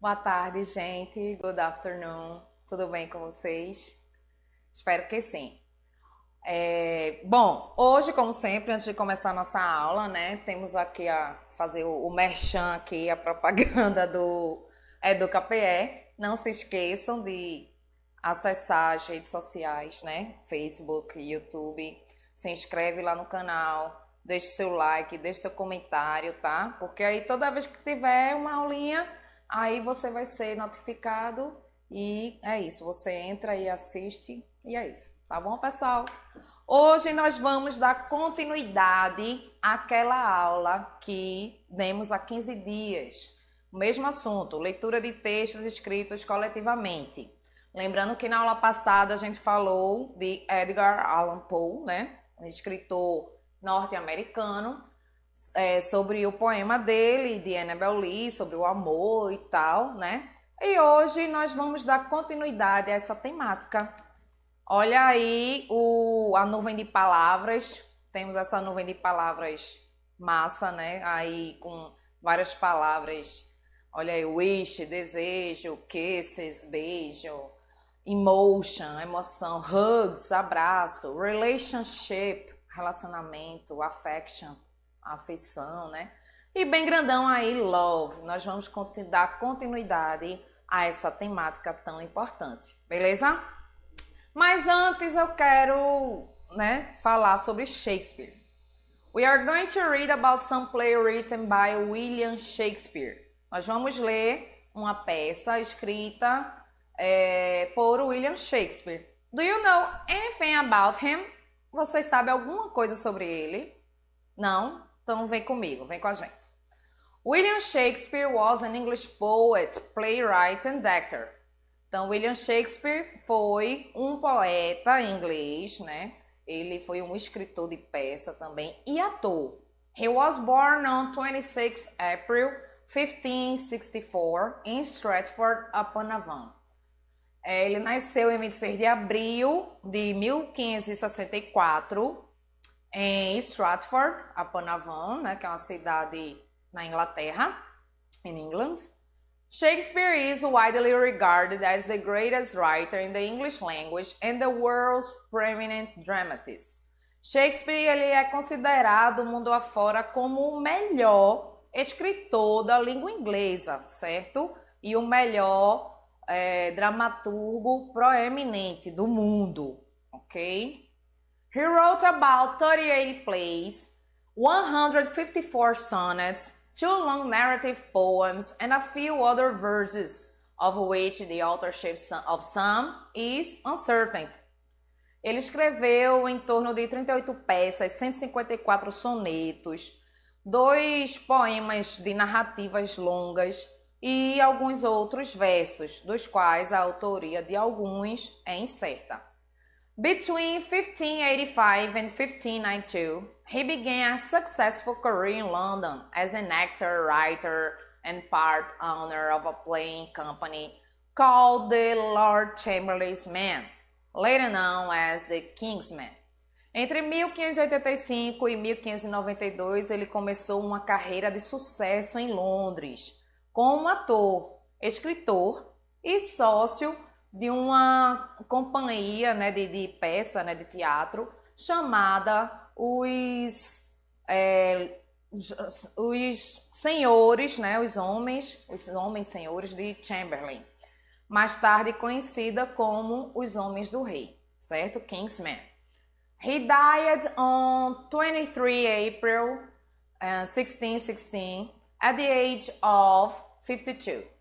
Boa tarde, gente. Good afternoon. Tudo bem com vocês? Espero que sim. Bom, hoje, como sempre, antes de começar a nossa aula, né, temos aqui a fazer o merchan aqui, a propaganda do EducaPE. Não se esqueçam de acessar as redes sociais, né, Facebook, YouTube. Se inscreve lá no canal, deixe seu like, deixe seu comentário, tá? Porque aí toda vez que tiver uma aulinha, aí você vai ser notificado e é isso. Você entra e assiste e é isso. Tá bom, pessoal? Hoje nós vamos dar continuidade àquela aula que demos há 15 dias. O mesmo assunto, leitura de textos escritos coletivamente. Lembrando que na aula passada a gente falou de Edgar Allan Poe, né? Um escritor norte-americano, sobre o poema dele, de Annabel Lee, sobre o amor e tal, né? E hoje nós vamos dar continuidade a essa temática. Olha aí a nuvem de palavras. Temos essa nuvem de palavras massa, né? Aí com várias palavras. Olha aí, wish, desejo, kisses, beijo, emotion, emoção, hugs, abraço, relationship, relacionamento, affection, afeição, né? E bem grandão aí, love. Nós vamos dar continuidade a essa temática tão importante, beleza? Mas antes eu quero, né, falar sobre Shakespeare. We are going to read about some play written by William Shakespeare. Nós vamos ler uma peça escrita por William Shakespeare. Do you know anything about him? Vocês sabem alguma coisa sobre ele? Não? Então vem comigo, vem com a gente. William Shakespeare was an English poet, playwright and actor. Então, William Shakespeare foi um poeta inglês, né? Ele foi um escritor de peça também e ator. He was born on 26 April 1564 in Stratford-upon-Avon. Ele nasceu em 26 de abril de 1564 em Stratford-upon-Avon, né? Que é uma cidade na Inglaterra, in England. Shakespeare is widely regarded as the greatest writer in the English language and the world's preeminent dramatist. Shakespeare ele é considerado mundo afora como o melhor escritor da língua inglesa, certo? E o melhor dramaturgo proeminente do mundo, ok? He wrote about 38 plays, 154 sonnets, 2 long narrative poems, and a few other verses, of which the authorship of some is uncertain. Ele escreveu em torno de 38 peças, 154 sonetos, 2 poemas de narrativas longas e alguns outros versos, dos quais a autoria de alguns é incerta. Between 1585 and 1592, he began a successful career in London as an actor, writer, and part owner of a playing company called the Lord Chamberlain's Men, later known as the King's Men. Entre 1585 e 1592, ele começou uma carreira de sucesso em Londres, como ator, escritor e sócio de uma companhia, né, de peça, né, de teatro, chamada os senhores, né, os homens senhores de Chamberlain, mais tarde conhecida como os homens do rei, certo? King's Men. He died on 23 April 1616 at the age of 52.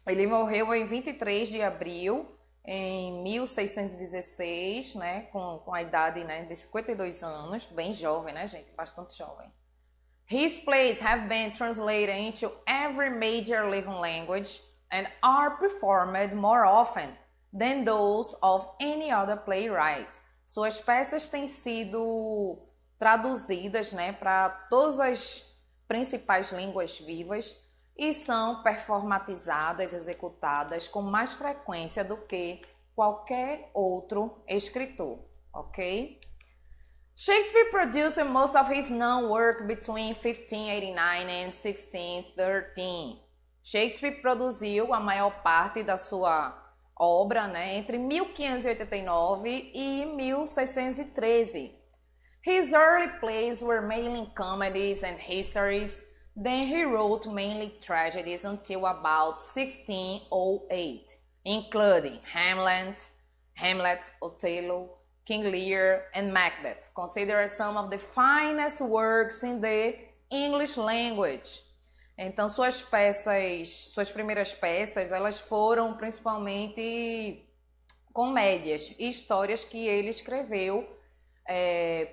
Ele morreu em 23 de abril em 1616, né, com a idade, né, de 52 anos, bem jovem, né, gente, bastante jovem. His plays have been translated into every major living language and are performed more often than those of any other playwright. Suas peças têm sido traduzidas, né, para todas as principais línguas vivas e são performatizadas, executadas com mais frequência do que qualquer outro escritor, ok? Shakespeare produced most of his known work between 1589 and 1613. Shakespeare produziu a maior parte da sua obra, né, entre 1589 e 1613. His early plays were mainly comedies and histories, then he wrote mainly tragedies until about 1608, including Hamlet, Othello, King Lear, and Macbeth, considered some of the finest works in the English language. Então, suas primeiras peças, elas foram principalmente comédias e histórias que ele escreveu,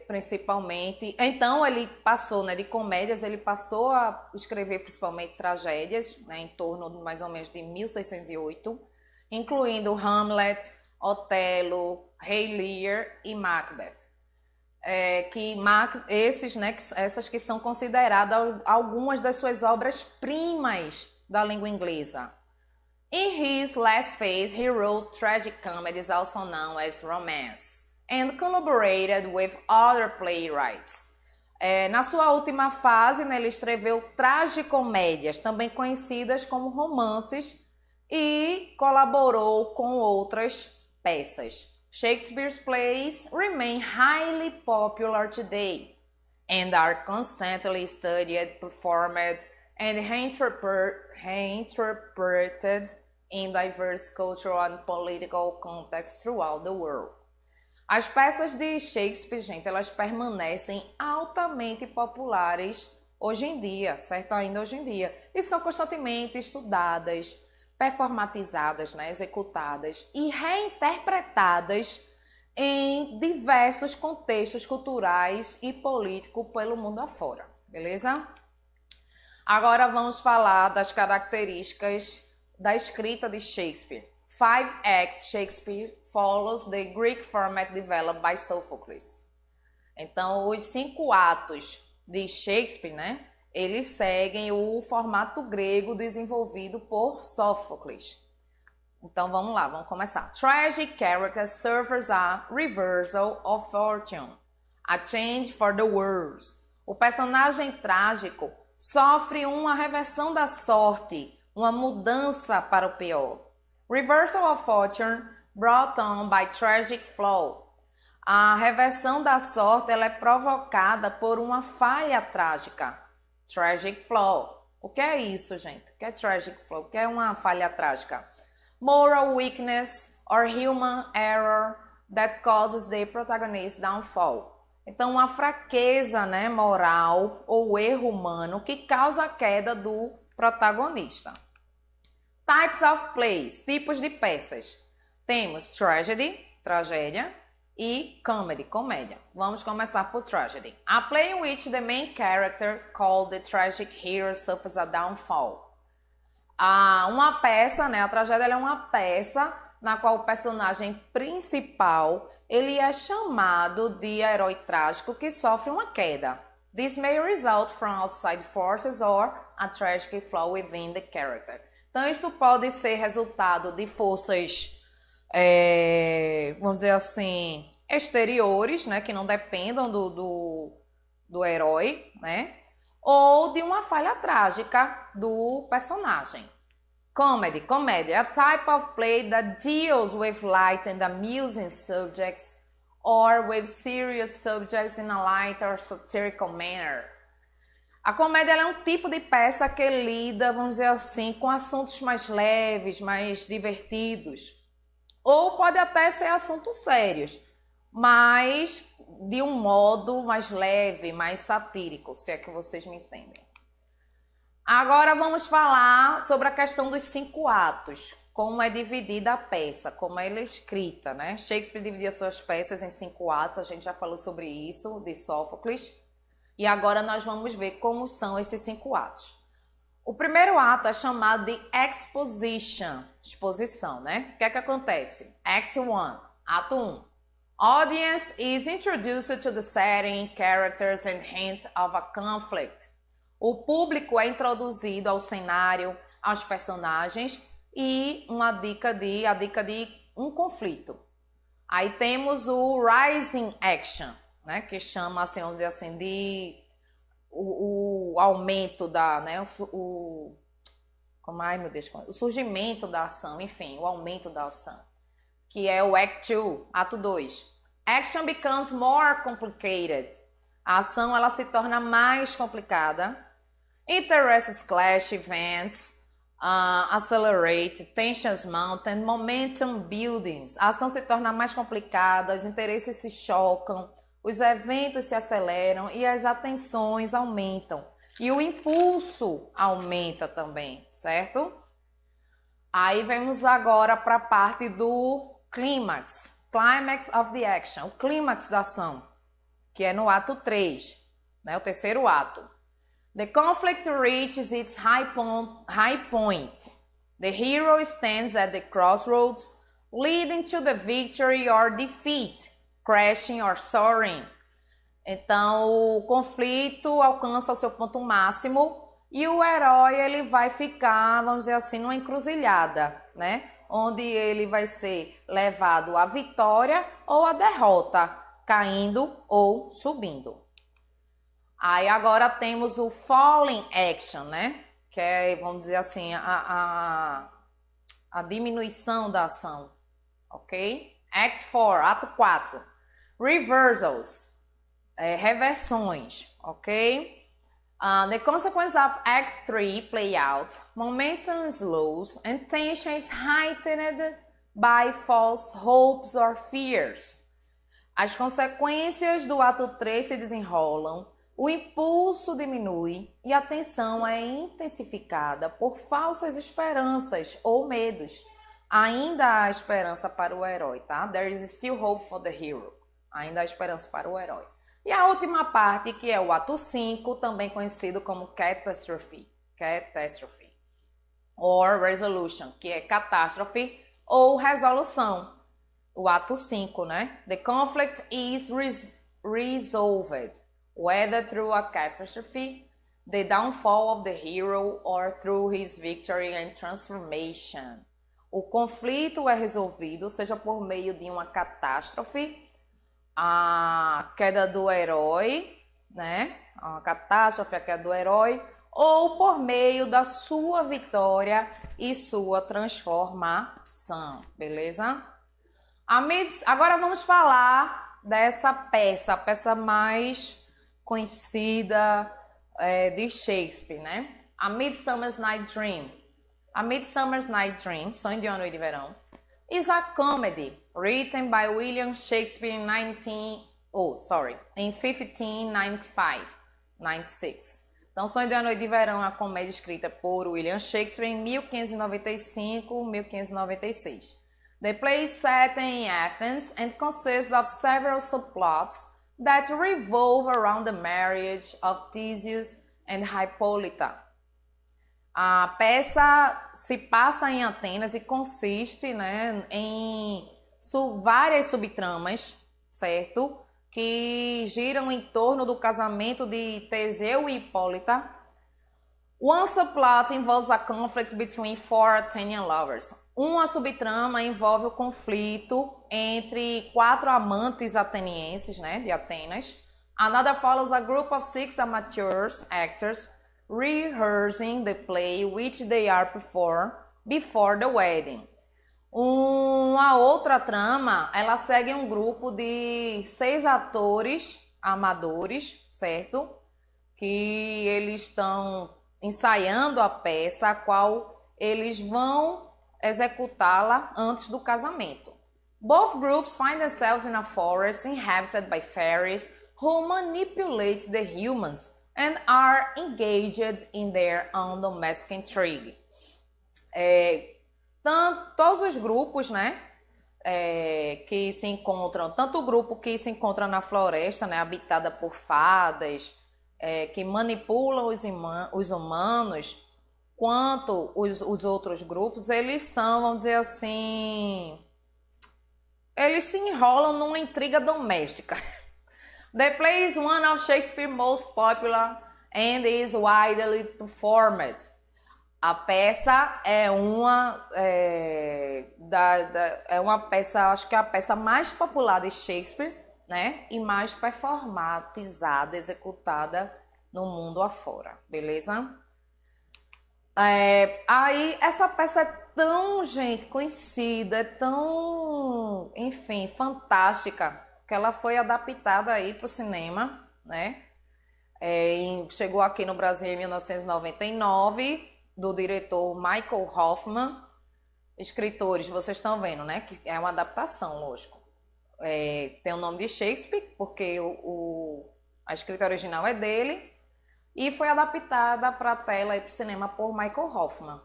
principalmente. Então, ele passou, né, de comédias, ele passou a escrever principalmente tragédias, né, em torno de mais ou menos de 1608, incluindo Hamlet, Otelo, Rei Lear e Macbeth. Essas que são consideradas algumas das suas obras-primas da língua inglesa. In his last phase, he wrote tragic comedies, also known as romance, and collaborated with other playwrights. Na sua última fase, né, ele escreveu tragicomédias, também conhecidas como romances, e colaborou com outras peças. Shakespeare's plays remain highly popular today and are constantly studied, performed, and reinterpreted in diverse cultural and political contexts throughout the world. As peças de Shakespeare, gente, elas permanecem altamente populares hoje em dia, certo? Ainda hoje em dia. E são constantemente estudadas, performatizadas, né, executadas e reinterpretadas em diversos contextos culturais e políticos pelo mundo afora, beleza? Agora vamos falar das características da escrita de Shakespeare. 5 acts Shakespeare follows the Greek format developed by Sophocles. Então, os 5 atos de Shakespeare, né, eles seguem o formato grego desenvolvido por Sófocles. Então vamos lá, vamos começar. Tragic character suffers a reversal of fortune, a change for the worse. O personagem trágico sofre uma reversão da sorte, uma mudança para o pior. Reversal of fortune brought on by tragic flaw. A reversão da sorte ela é provocada por uma falha trágica. Tragic flaw. O que é isso, gente? O que é tragic flaw? O que é uma falha trágica? Moral weakness or human error that causes the protagonist's downfall. Então, uma fraqueza, né, moral ou erro humano que causa a queda do protagonista. Types of plays, tipos de peças. Temos tragedy, tragédia, e comedy, comédia. Vamos começar por tragedy. A play in which the main character, called the tragic hero, suffers a downfall. Uma peça, né? A tragédia é uma peça na qual o personagem principal ele é chamado de herói trágico que sofre uma queda. This may result from outside forces or a tragic flaw within the character. Então, isto pode ser resultado de forças, vamos dizer assim, exteriores, né, que não dependam do herói, né, ou de uma falha trágica do personagem. Comedy, comédia, a type of play that deals with light and amusing subjects or with serious subjects in a light or satirical manner. A comédia é um tipo de peça que lida, vamos dizer assim, com assuntos mais leves, mais divertidos. Ou pode até ser assuntos sérios, mas de um modo mais leve, mais satírico, se é que vocês me entendem. Agora vamos falar sobre a questão dos 5 atos, como é dividida a peça, como ela é escrita, né? Shakespeare dividia suas peças em 5 atos, a gente já falou sobre isso, de Sófocles, e agora nós vamos ver como são esses 5 atos. O primeiro ato é chamado de exposition, exposição, né? O que é que acontece? Act 1, ato 1. Audience is introduced to the setting, characters and hint of a conflict. O público é introduzido ao cenário, aos personagens e a dica de um conflito. Aí temos o rising action, né, que chama, assim, vamos dizer assim, de o aumento da, né, ai meu Deus, o surgimento da ação, enfim, o aumento da ação, que é o Act 2, ato 2. Action becomes more complicated. A ação ela se torna mais complicada. Interests clash, events accelerate, tensions mount, and momentum buildings. A ação se torna mais complicada, os interesses se chocam, os eventos se aceleram e as atenções aumentam. E o impulso aumenta também, certo? Aí vamos agora para a parte do clímax. Climax of the action, o clímax da ação, que é no ato 3, né, o terceiro ato. The conflict reaches its high point. The hero stands at the crossroads, leading to the victory or defeat, crashing or soaring. Então, o conflito alcança o seu ponto máximo e o herói ele vai ficar, vamos dizer assim, numa encruzilhada, né? Onde ele vai ser levado à vitória ou à derrota, caindo ou subindo. Aí agora temos o falling action, né? Que é, vamos dizer assim, a diminuição da ação, ok? Act 4, ato 4. Reversals, reversões, ok? The consequence of Act 3 play out, momentum slows and tension is heightened by false hopes or fears. As consequências do ato 3 se desenrolam, o impulso diminui e a tensão é intensificada por falsas esperanças ou medos. Ainda há esperança para o herói, tá? There is still hope for the hero. Ainda há esperança para o herói. E a última parte, que é o ato 5, também conhecido como catastrophe, or resolution, que é catástrofe ou resolução. O ato 5, né? The conflict is resolved, whether through a catastrophe, the downfall of the hero, or through his victory and transformation. O conflito é resolvido, seja por meio de uma catástrofe, a queda do herói, né? A catástrofe, a queda do herói, ou por meio da sua vitória e sua transformação, beleza? Agora vamos falar dessa peça, a peça mais conhecida de Shakespeare, né? A Midsummer Night's Dream. A Midsummer Night's Dream, Sonho de uma Noite de Verão, is a comedy written by William Shakespeare in 1595. Então, Sonho de uma Noite de Verão é uma comédia escrita por William Shakespeare em 1595-1596. The play is set in Athens and consists of several subplots that revolve around the marriage of Theseus and Hippolyta. A peça se passa em Atenas e consiste, né, em várias subtramas, certo? Que giram em torno do casamento de Teseu e Hipólita. One subplot involves a conflict between four Athenian lovers. Uma subtrama envolve o conflito entre 4 amantes atenienses, né, de Atenas. Another follows a group of 6 amateurs actors rehearsing the play which they are before the wedding. Uma outra trama, ela segue um grupo de 6 atores amadores, certo? Que eles estão ensaiando a peça, a qual eles vão executá-la antes do casamento. Both groups find themselves in a forest inhabited by fairies who manipulate the humans and are engaged in their own domestic intrigue. Todos os grupos, né, que se encontram, tanto o grupo que se encontra na floresta, né, habitada por fadas, que manipulam os humanos, quanto os outros grupos, eles são, vamos dizer assim, eles se enrolam numa intriga doméstica. The play is one of Shakespeare's most popular and is widely performed. A peça é uma peça, acho que é a peça mais popular de Shakespeare, né? E mais performatizada, executada no mundo afora, beleza? Aí essa peça é tão, gente, conhecida, é tão, enfim, fantástica, que ela foi adaptada aí para o cinema, né? Chegou aqui no Brasil em 1999, do diretor Michael Hoffman. Escritores, vocês estão vendo, né? Que é uma adaptação, lógico. Tem o nome de Shakespeare, porque a escrita original é dele, e foi adaptada para a tela e para o cinema por Michael Hoffman,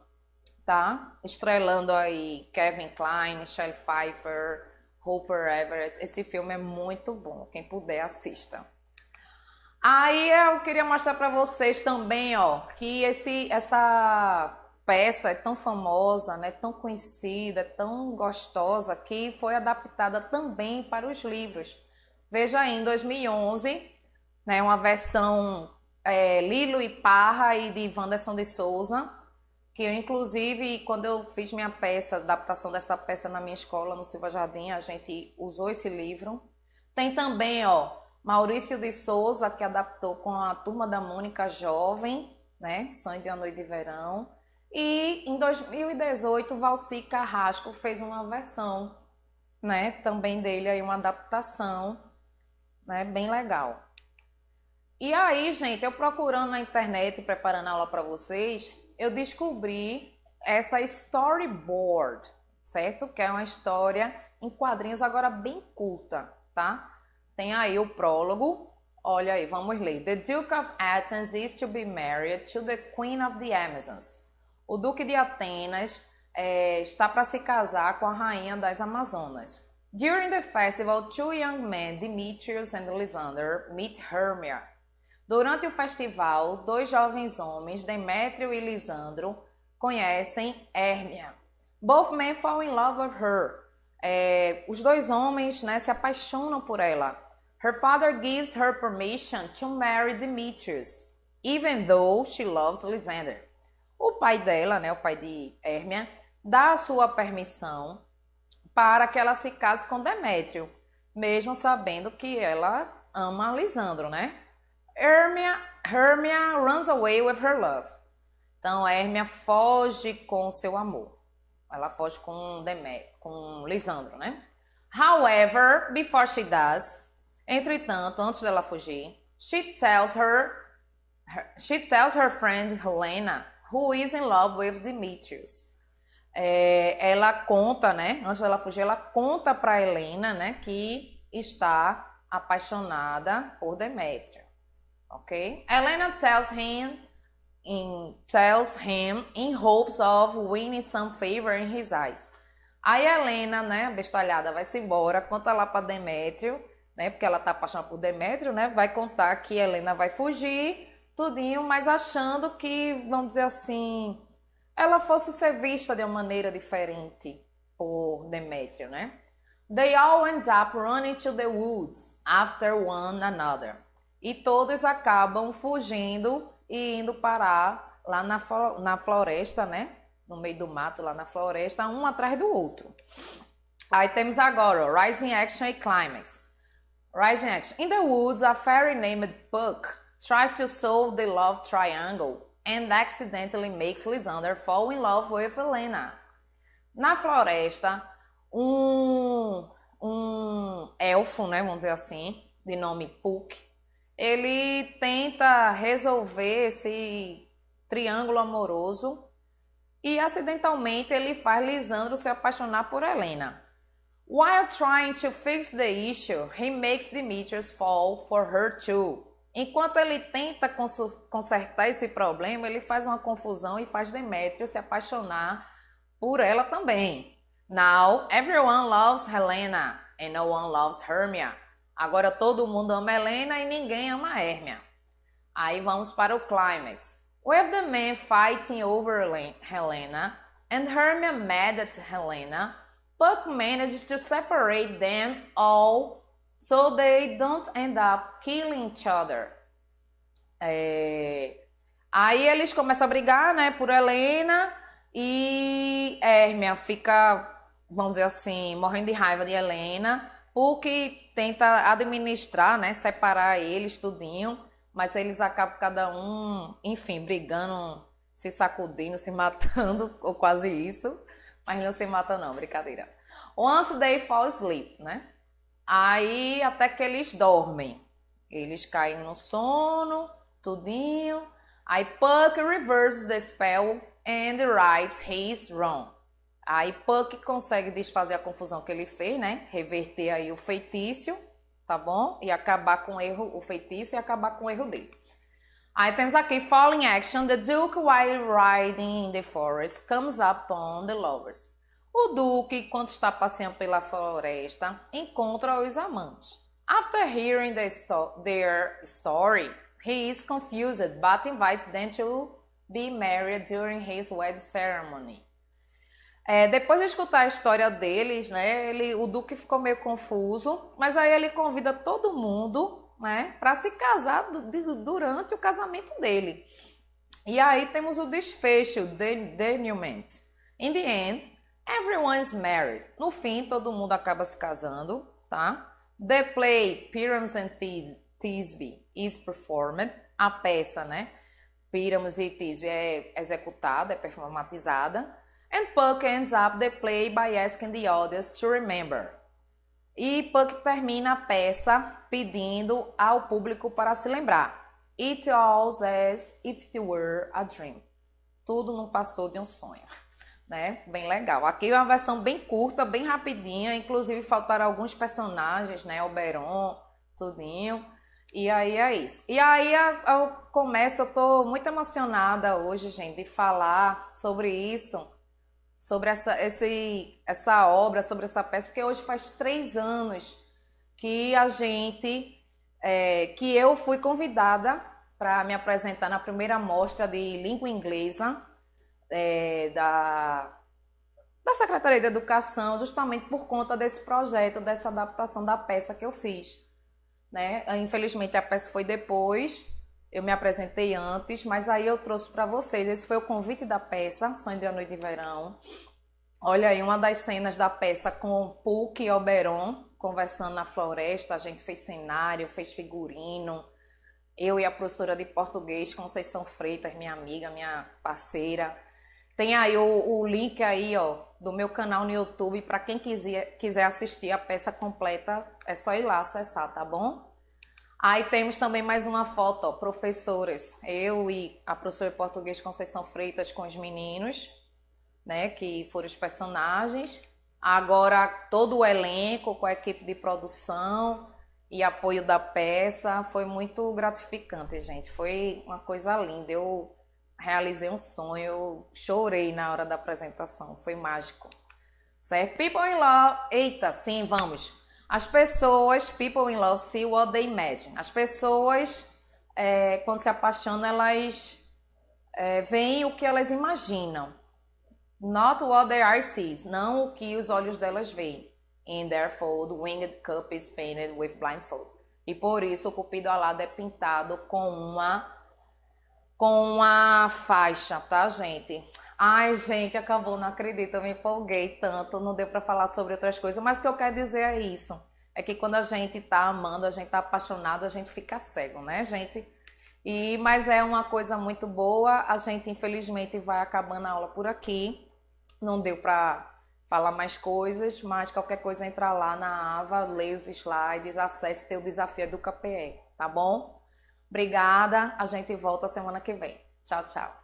tá? Estrelando aí Kevin Kline, Michelle Pfeiffer, Rupert Everett. Esse filme é muito bom, quem puder assista. Aí eu queria mostrar para vocês também, ó, que essa peça é tão famosa, né, tão conhecida, tão gostosa, que foi adaptada também para os livros. Veja aí, em 2011, né, uma versão Lilo e Parra e de Wanderson de Souza, que eu, inclusive, quando eu fiz minha peça, adaptação dessa peça na minha escola, no Silva Jardim, a gente usou esse livro. Tem também, ó, Maurício de Souza, que adaptou com a Turma da Mônica Jovem, né, Sonho de uma Noite de Verão. E em 2018, Valci Carrasco fez uma versão, né, também dele aí, uma adaptação, né, bem legal. E aí, gente, eu procurando na internet, preparando a aula para vocês, eu descobri essa storyboard, certo? Que é uma história em quadrinhos, agora bem curta, tá? Tem aí o prólogo, olha aí, vamos ler. The Duke of Athens is to be married to the Queen of the Amazons. O Duque de Atenas está para se casar com a Rainha das Amazonas. During the festival, two young men, Demetrius and Lysander, meet Hermia. Durante o festival, dois jovens homens, Demétrio e Lisandro, conhecem Hérmia. Both men fall in love with her. Os dois homens, né, se apaixonam por ela. Her father gives her permission to marry Demetrius, even though she loves Lysander. O pai dela, né, o pai de Hérmia, dá a sua permissão para que ela se case com Demétrio, mesmo sabendo que ela ama Lisandro, né? Hermia runs away with her love. Então, a Hermia foge com seu amor. Ela foge com Lisandro, né? However, before she does, entretanto, antes dela fugir, she tells her friend Helena, who is in love with Demetrius. Ela conta, né? Antes dela fugir, ela conta para Helena, né, que está apaixonada por Demétrio. Ok? Helena tells him in hopes of winning some favor in his eyes. Aí Helena, né, bestalhada, vai-se embora, conta lá para Demétrio, né, porque ela tá apaixonada por Demétrio, né, vai contar que Helena vai fugir, tudinho, mas achando que, vamos dizer assim, ela fosse ser vista de uma maneira diferente por Demétrio, né? They all end up running to the woods after one another. E todos acabam fugindo e indo parar lá na floresta, né? No meio do mato, lá na floresta, um atrás do outro. Aí temos agora ó, Rising Action e Climax. Rising Action. In the woods, a fairy named Puck tries to solve the love triangle and accidentally makes Lysander fall in love with Helena. Na floresta, um elfo, né, vamos dizer assim, de nome Puck, ele tenta resolver esse triângulo amoroso e acidentalmente ele faz Lisandro se apaixonar por Helena. While trying to fix the issue, he makes Demetrius fall for her too. Enquanto ele tenta consertar esse problema, ele faz uma confusão e faz Demétrio se apaixonar por ela também. Now, everyone loves Helena and no one loves Hermia. Agora todo mundo ama Helena e ninguém ama Hermia. Aí vamos para o climax. With the men fighting over Helena and Hermia mad at Helena, Puck manages to separate them all so they don't end up killing each other. Aí eles começam a brigar, né, por Helena e Hermia fica, vamos dizer assim, morrendo de raiva de Helena, Puck tenta administrar, né, separar eles tudinho, mas eles acabam cada um, enfim, brigando se sacudindo, se matando, ou quase isso. Mas não se mata não, brincadeira. Once they fall asleep, né? Aí até que eles dormem. Eles caem no sono, tudinho. Aí Puck reverses the spell and rights his wrong. Aí Puck consegue desfazer a confusão que ele fez, né? Reverter aí o feitiço, tá bom? E acabar com o erro, o feitiço e acabar com o erro dele. Aí temos aqui Falling Action. The Duke, while riding in the forest, comes upon the lovers. O Duque, enquanto está passeando pela floresta, encontra os amantes. After hearing their story, he is confused, but invites them to be married during his wedding ceremony. Depois de escutar a história deles, né, o Duque ficou meio confuso, mas aí ele convida todo mundo, né, para se casar durante o casamento dele. E aí temos o desfecho, denouement. In the end, everyone is married. No fim, todo mundo acaba se casando, tá? The play Pyramus and Thisbe is performed. A peça, né? Pyramus e Thisbe é executada, é performatizada. And Puck ends up the play by asking the audience to remember. E Puck termina a peça pedindo ao público para se lembrar. It all as if it were a dream. Tudo não passou de um sonho. Né? Bem legal. Aqui é uma versão bem curta, bem rapidinha, inclusive faltaram alguns personagens, né? Oberon, tudinho. E aí é isso. E aí eu começo, eu tô muito emocionada hoje, gente, de falar sobre isso, sobre essa obra, sobre essa peça, porque hoje faz 3 anos que que eu fui convidada para me apresentar na primeira mostra de língua inglesa da Secretaria de Educação, justamente por conta desse projeto, dessa adaptação da peça que eu fiz, né? Infelizmente a peça foi depois, eu me apresentei antes, mas aí eu trouxe para vocês, esse foi o convite da peça, Sonho de uma Noite de Verão. Olha aí uma das cenas da peça com Puck e Oberon conversando na floresta, a gente fez cenário, fez figurino, eu e a professora de português, Conceição Freitas, minha amiga, minha parceira. Tem aí o link aí, ó, do meu canal no YouTube, para quem quiser assistir a peça completa, é só ir lá acessar, tá bom? Aí temos também mais uma foto, ó, professoras, eu e a professora de português Conceição Freitas com os meninos, né, que foram os personagens. Agora todo o elenco com a equipe de produção e apoio da peça, foi muito gratificante, gente, foi uma coisa linda, eu realizei um sonho, eu chorei na hora da apresentação, foi mágico, certo? People in love, eita, sim, vamos. As pessoas, people in love see what they imagine. As pessoas, quando se apaixonam, elas veem o que elas imaginam. Not what their eyes sees, não o que os olhos delas veem. In therefore, the winged cup is painted with blindfold. E por isso o cupido alado é pintado com uma faixa, tá, gente? Ai, gente, acabou, não acredito, eu me empolguei tanto, não deu para falar sobre outras coisas, mas o que eu quero dizer é isso, é que quando a gente tá amando, a gente tá apaixonado, a gente fica cego, né, gente? Mas é uma coisa muito boa, a gente infelizmente vai acabando a aula por aqui, não deu para falar mais coisas, mas qualquer coisa entra lá na Ava, leia os slides, acesse teu desafio do KPE, tá bom? Obrigada, a gente volta semana que vem. Tchau, tchau.